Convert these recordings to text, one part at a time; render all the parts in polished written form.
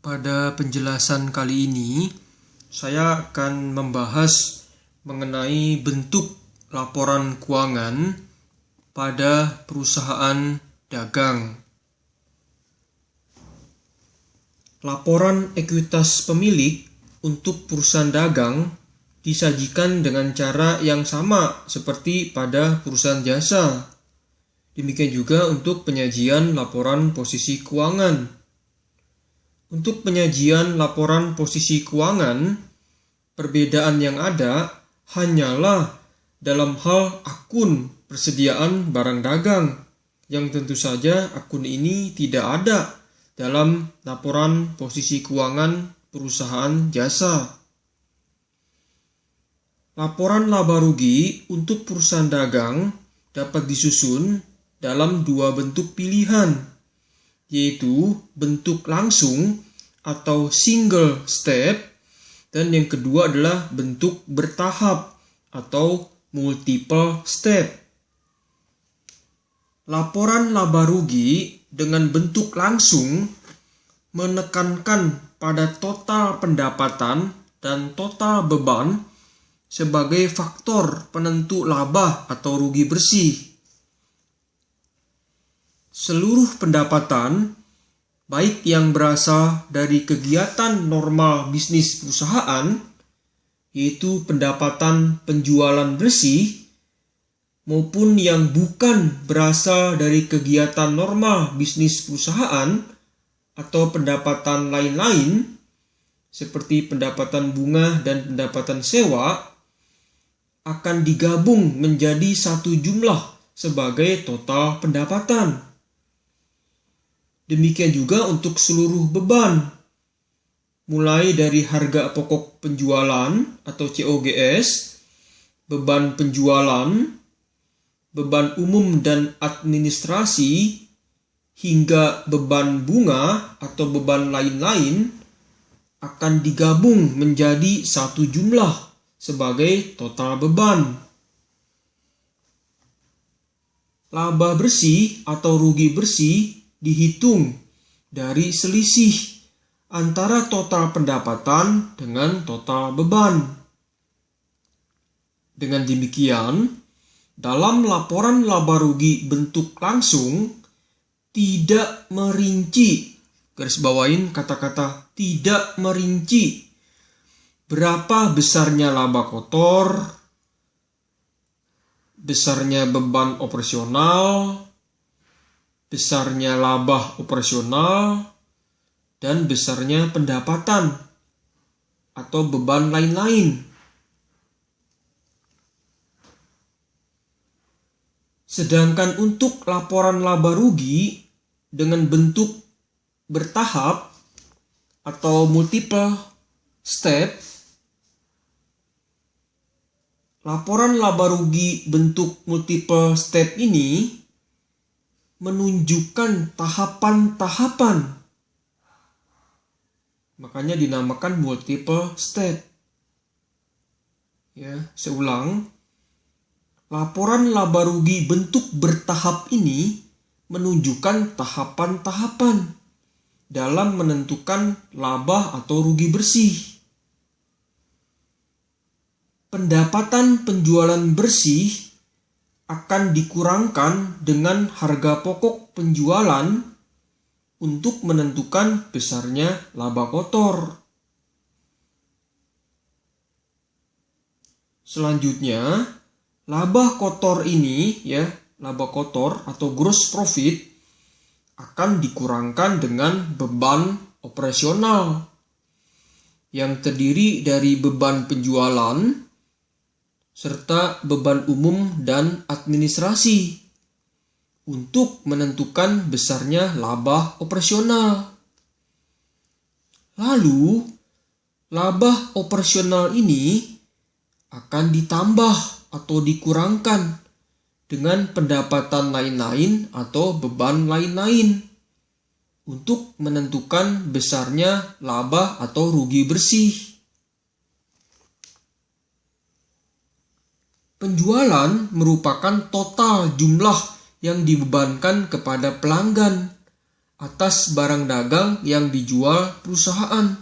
Pada penjelasan kali ini, saya akan membahas mengenai bentuk laporan keuangan pada perusahaan dagang. Laporan ekuitas pemilik untuk perusahaan dagang disajikan dengan cara yang sama seperti pada perusahaan jasa. Demikian juga untuk penyajian laporan posisi keuangan. Untuk penyajian laporan posisi keuangan, perbedaan yang ada hanyalah dalam hal akun persediaan barang dagang, yang tentu saja akun ini tidak ada dalam laporan posisi keuangan perusahaan jasa. Laporan laba rugi untuk perusahaan dagang dapat disusun dalam dua bentuk pilihan, yaitu bentuk langsung atau single step, dan yang kedua adalah bentuk bertahap atau multiple step. Laporan laba rugi dengan bentuk langsung menekankan pada total pendapatan dan total beban sebagai faktor penentu laba atau rugi bersih. Seluruh pendapatan, baik yang berasal dari kegiatan normal bisnis perusahaan, yaitu pendapatan penjualan bersih, maupun yang bukan berasal dari kegiatan normal bisnis perusahaan atau pendapatan lain-lain, seperti pendapatan bunga dan pendapatan sewa, akan digabung menjadi satu jumlah sebagai total pendapatan. Demikian juga untuk seluruh beban, mulai dari harga pokok penjualan atau COGS, beban penjualan, beban umum dan administrasi, hingga beban bunga atau beban lain-lain akan digabung menjadi satu jumlah sebagai total beban. Laba bersih atau rugi bersih dihitung dari selisih antara total pendapatan dengan total beban. Dengan demikian, dalam laporan laba rugi bentuk langsung tidak merinci, garis bawain kata-kata tidak merinci, berapa besarnya laba kotor, besarnya beban operasional, besarnya laba operasional, dan besarnya pendapatan atau beban lain-lain. Sedangkan untuk laporan laba rugi dengan bentuk bertahap atau multiple step, laporan laba rugi bentuk multiple step ini menunjukkan tahapan-tahapan. Makanya dinamakan multiple step. Saya ulang. Laporan laba rugi bentuk bertahap ini menunjukkan tahapan-tahapan dalam menentukan laba atau rugi bersih. Pendapatan penjualan bersih akan dikurangkan dengan harga pokok penjualan untuk menentukan besarnya laba kotor. Selanjutnya, laba kotor ini, laba kotor atau gross profit akan dikurangkan dengan beban operasional yang terdiri dari beban penjualan serta beban umum dan administrasi untuk menentukan besarnya laba operasional. Lalu, laba operasional ini akan ditambah atau dikurangkan dengan pendapatan lain-lain atau beban lain-lain untuk menentukan besarnya laba atau rugi bersih. Penjualan merupakan total jumlah yang dibebankan kepada pelanggan atas barang dagang yang dijual perusahaan,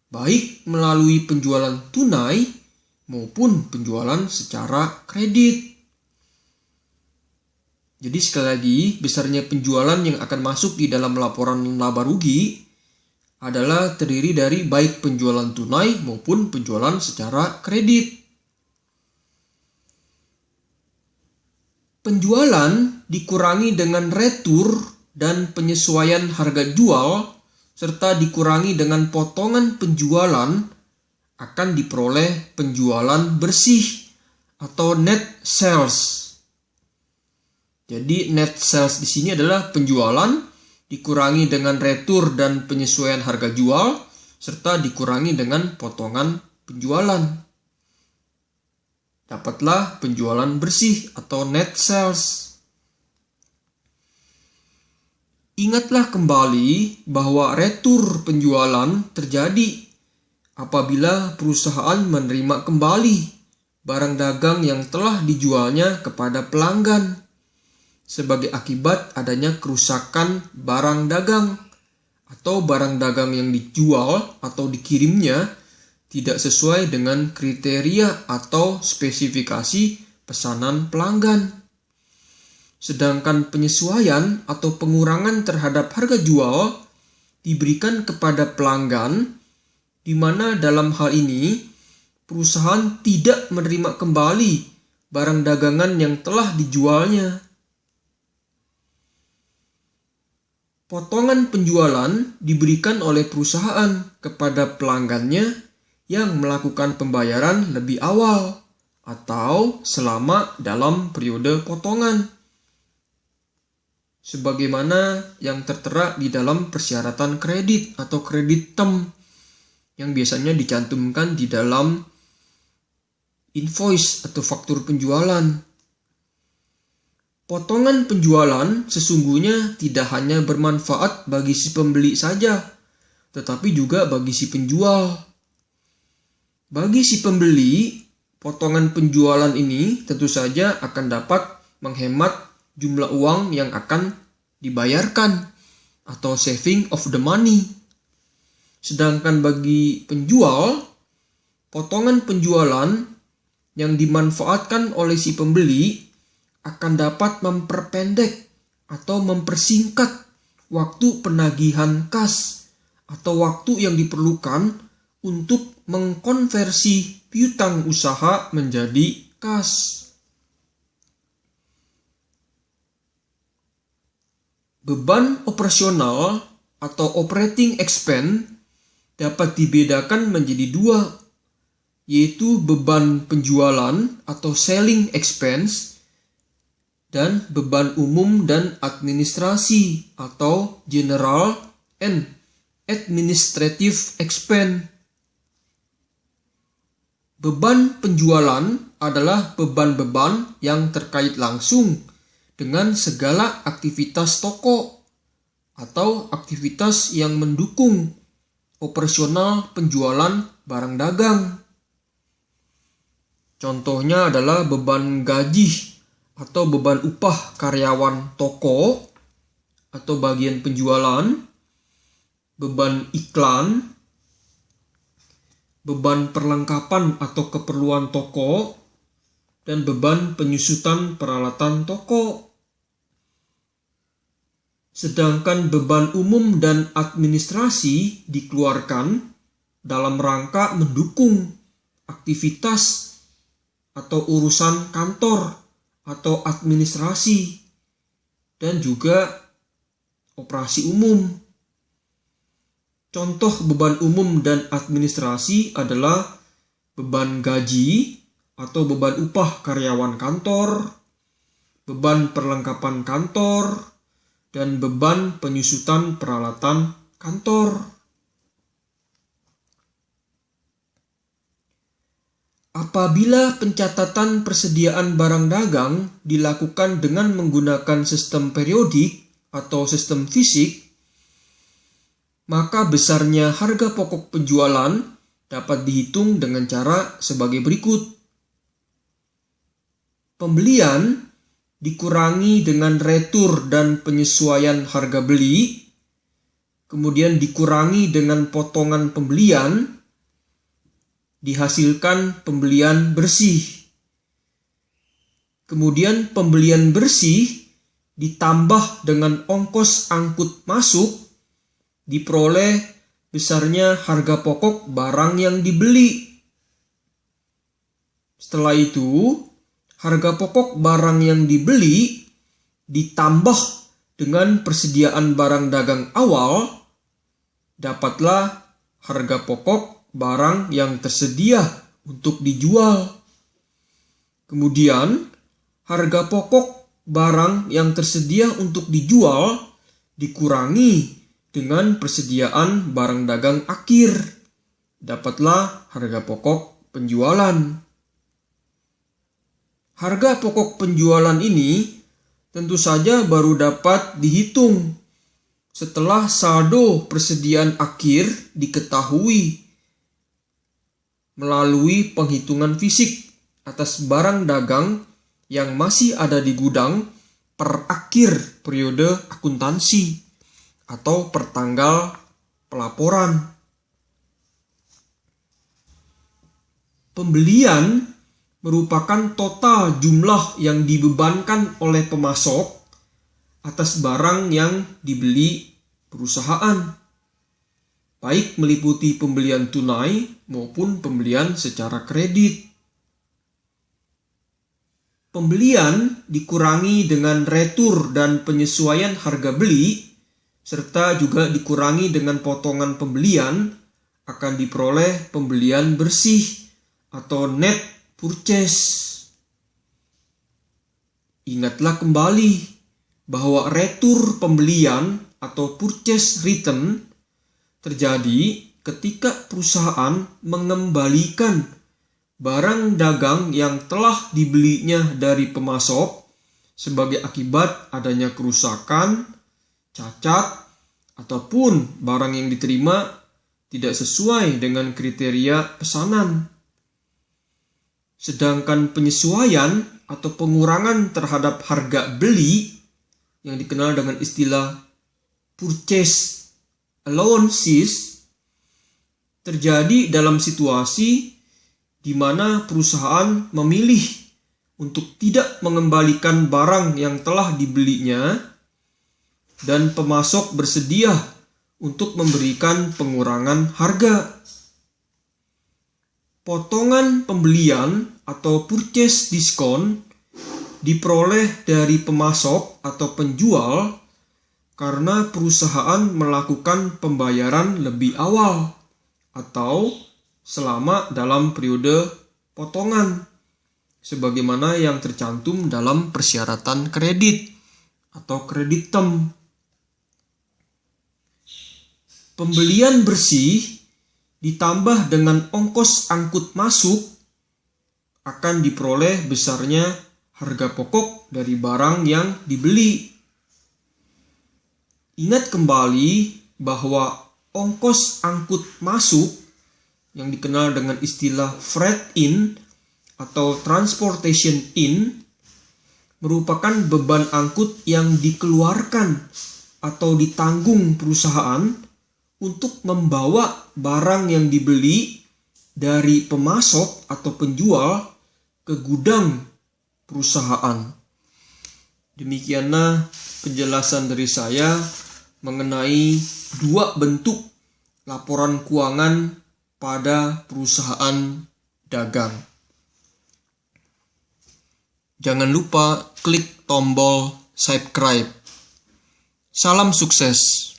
baik melalui penjualan tunai maupun penjualan secara kredit. Jadi sekali lagi, besarnya penjualan yang akan masuk di dalam laporan laba rugi adalah terdiri dari baik penjualan tunai maupun penjualan secara kredit. Penjualan dikurangi dengan retur dan penyesuaian harga jual serta dikurangi dengan potongan penjualan akan diperoleh penjualan bersih atau net sales. Jadi net sales di sini adalah penjualan dikurangi dengan retur dan penyesuaian harga jual serta dikurangi dengan potongan penjualan. Dapatlah penjualan bersih atau net sales. Ingatlah kembali bahwa retur penjualan terjadi apabila perusahaan menerima kembali barang dagang yang telah dijualnya kepada pelanggan sebagai akibat adanya kerusakan barang dagang atau barang dagang yang dijual atau dikirimnya tidak sesuai dengan kriteria atau spesifikasi pesanan pelanggan. Sedangkan penyesuaian atau pengurangan terhadap harga jual diberikan kepada pelanggan, di mana dalam hal ini perusahaan tidak menerima kembali barang dagangan yang telah dijualnya. Potongan penjualan diberikan oleh perusahaan kepada pelanggannya yang melakukan pembayaran lebih awal atau selama dalam periode potongan, sebagaimana yang tertera di dalam persyaratan kredit atau kredit term yang biasanya dicantumkan di dalam invoice atau faktur penjualan. Potongan penjualan sesungguhnya tidak hanya bermanfaat bagi si pembeli saja, tetapi juga bagi si penjual. Bagi si pembeli, potongan penjualan ini tentu saja akan dapat menghemat jumlah uang yang akan dibayarkan atau saving of the money. Sedangkan bagi penjual, potongan penjualan yang dimanfaatkan oleh si pembeli akan dapat memperpendek atau mempersingkat waktu penagihan kas atau waktu yang diperlukan untuk mengkonversi piutang usaha menjadi kas. Beban operasional atau operating expense dapat dibedakan menjadi dua, yaitu beban penjualan atau selling expense dan beban umum dan administrasi atau general and administrative expense. Beban penjualan adalah beban-beban yang terkait langsung dengan segala aktivitas toko atau aktivitas yang mendukung operasional penjualan barang dagang. Contohnya adalah beban gaji atau beban upah karyawan toko atau bagian penjualan, beban iklan, beban perlengkapan atau keperluan toko, dan beban penyusutan peralatan toko. Sedangkan beban umum dan administrasi dikeluarkan dalam rangka mendukung aktivitas atau urusan kantor atau administrasi dan juga operasi umum. Contoh beban umum dan administrasi adalah beban gaji atau beban upah karyawan kantor, beban perlengkapan kantor, dan beban penyusutan peralatan kantor. Apabila pencatatan persediaan barang dagang dilakukan dengan menggunakan sistem periodik atau sistem fisik, maka besarnya harga pokok penjualan dapat dihitung dengan cara sebagai berikut. Pembelian dikurangi dengan retur dan penyesuaian harga beli, kemudian dikurangi dengan potongan pembelian, dihasilkan pembelian bersih. Kemudian pembelian bersih ditambah dengan ongkos angkut masuk, diperoleh besarnya harga pokok barang yang dibeli. Setelah itu, harga pokok barang yang dibeli ditambah dengan persediaan barang dagang awal, dapatlah harga pokok barang yang tersedia untuk dijual. Kemudian, harga pokok barang yang tersedia untuk dijual dikurangi dengan persediaan barang dagang akhir, dapatlah harga pokok penjualan. Harga pokok penjualan ini tentu saja baru dapat dihitung setelah saldo persediaan akhir diketahui melalui penghitungan fisik atas barang dagang yang masih ada di gudang per akhir periode akuntansi atau per tanggal pelaporan. Pembelian merupakan total jumlah yang dibebankan oleh pemasok atas barang yang dibeli perusahaan, baik meliputi pembelian tunai maupun pembelian secara kredit. Pembelian dikurangi dengan retur dan penyesuaian harga beli, serta juga dikurangi dengan potongan pembelian, akan diperoleh pembelian bersih atau net purchase. Ingatlah kembali bahwa retur pembelian atau purchase return terjadi ketika perusahaan mengembalikan barang dagang yang telah dibelinya dari pemasok sebagai akibat adanya kerusakan, cacat, ataupun barang yang diterima tidak sesuai dengan kriteria pesanan. Sedangkan penyesuaian atau pengurangan terhadap harga beli yang dikenal dengan istilah purchase allowances terjadi dalam situasi di mana perusahaan memilih untuk tidak mengembalikan barang yang telah dibelinya dan pemasok bersedia untuk memberikan pengurangan harga. Potongan pembelian atau purchase discount diperoleh dari pemasok atau penjual karena perusahaan melakukan pembayaran lebih awal atau selama dalam periode potongan, sebagaimana yang tercantum dalam persyaratan kredit atau kredit term. Pembelian bersih ditambah dengan ongkos angkut masuk akan diperoleh besarnya harga pokok dari barang yang dibeli. Ingat kembali bahwa ongkos angkut masuk yang dikenal dengan istilah freight in atau transportation in merupakan beban angkut yang dikeluarkan atau ditanggung perusahaan untuk membawa barang yang dibeli dari pemasok atau penjual ke gudang perusahaan. Demikianlah penjelasan dari saya mengenai dua bentuk laporan keuangan pada perusahaan dagang. Jangan lupa klik tombol subscribe. Salam sukses.